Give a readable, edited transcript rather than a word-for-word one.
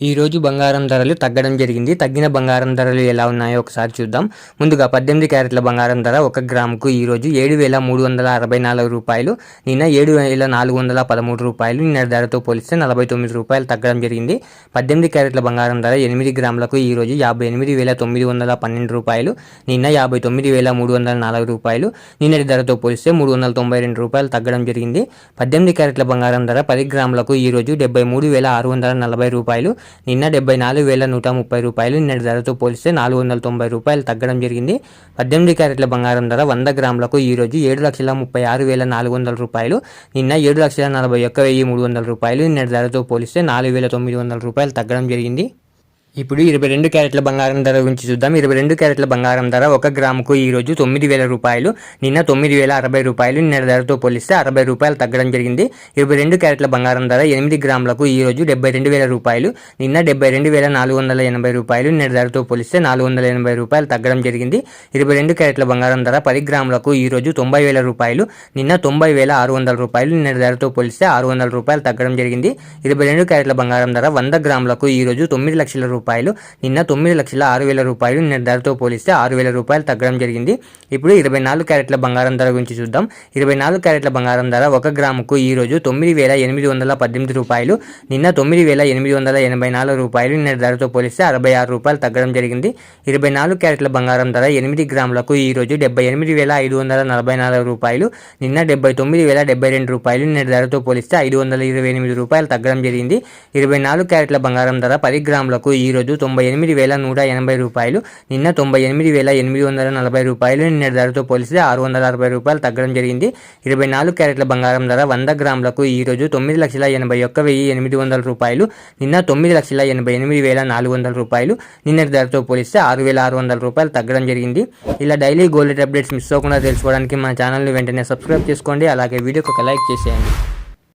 ఈ రోజు బంగారం ధరలు తగ్గడం జరిగింది. తగ్గిన బంగారం ధరలు ఎలా ఉన్నాయో ఒకసారి చూద్దాం. ముందుగా 18 క్యారెట్ల బంగారం ధర 1 గ్రాముకు ఈ రోజు 7,364 రూపాయలు, నిన్న 7,413 రూపాయలు. నిన్న ధరతో పోలిస్తే 49 రూపాయలు తగ్గడం జరిగింది. 18 క్యారెట్ల బంగారం ధర 8 గ్రాములకు ఈ రోజు 58,912 రూపాయలు, నిన్న 59,304 రూపాయలు. నిన్నటి ధరతో పోలిస్తే 392 రూపాయలు తగ్గడం జరిగింది. 18 క్యారెట్ల బంగారం ధర 10 గ్రాములకు ఈ రోజు 73,640 రూపాయలు, నిన్న 74,130 రూపాయలు. నిన్నటి ధరతో పోలిస్తే 490 రూపాయలు తగ్గడం జరిగింది. 18 క్యారెట్ల బంగారం ధర 100 గ్రాములకు ఈ రోజు 7,36,400 రూపాయలు, నిన్న 7,41,300 రూపాయలు. నిన్నటి ధరతో పోలిస్తే 4,900 రూపాయలు తగ్గడం జరిగింది. ఇప్పుడు 22 క్యారెట్ల బంగారం ధర గురించి చూద్దాం. 22 క్యారెట్ల బంగారం ధర 1 గ్రాముకు ఈ రోజు 9,000 రూపాయలు, నిన్న 9,060 రూపాయలు. నిన్న ధరతో పోలిస్తే 60 రూపాయలు తగ్గడం జరిగింది. 22 క్యారెట్ల బంగారం ధర 8 గ్రాములకు ఈ రోజు 72,000 రూపాయలు, నిన్న 72,480 రూపాయలు. నిన్న ధరతో పోలిస్తే 480 రూపాయలు తగ్గడం జరిగింది. 22 క్యారెట్ల బంగారం ధర 10 గ్రాములకు ఈ రోజు 90,000 రూపాయలు, నిన్న 90,600 రూపాయలు. నిన్న ధరతో పోలిస్తే 600 రూపాయలు తగ్గడం జరిగింది. 22 క్యారెట్ల బంగారం ధర 100 గ్రాములకు ఈ రోజు 9 లక్షల రూపాయలు, నిన్న 9,06,000 రూపాయలు. నిన్న ధరతో పోలిస్తే 6,000 రూపాయలు తగ్గడం జరిగింది. ఇప్పుడు 24 క్యారెట్ల బంగారం ధర గురించి చూద్దాం. 24 క్యారెట్ల బంగారం ధర 1 గ్రాముకు ఈ రోజు 9,818 రూపాయలు, నిన్న 9,884 రూపాయలు. నిన్న ధరతో పోలిస్తే 66 రూపాయలు తగ్గడం జరిగింది. 24 క్యారెట్ల బంగారం ధర 8 గ్రాములకు ఈ రోజు 78,544 రూపాయలు, నిన్న 79,072 రూపాయలు. నిన్న ధరతో పోలిస్తే 528 రూపాయలు తగ్గడం జరిగింది. 24 క్యారెట్ల బంగారం ధర 10 గ్రాములకు ఈ రోజు 98,180 రూపాయలు, నిన్న 98,840 రూపాయలు. నిన్న ధరతో పోలిస్తే 660 రూపాయలు తగ్గడం జరిగింది. 24 క్యారెట్ల బంగారం ధర 100 గ్రాములకు ఈ రోజు 9,81,800 రూపాయలు, నిన్న 9,88,400 రూపాయలు. నిన్న ధరతో పోలిస్తే 6,600 రూపాయలు తగ్గడం జరిగింది. ఇలా డైలీ గోల్డ్ అప్డేట్స్ మిస్ అవ్వకుండా తెలుసుకోవడానికి మన ఛానల్ని వెంటనే సబ్స్క్రైబ్ చేసుకోండి. అలాగే వీడియోకి ఒక లైక్ చేసేయండి.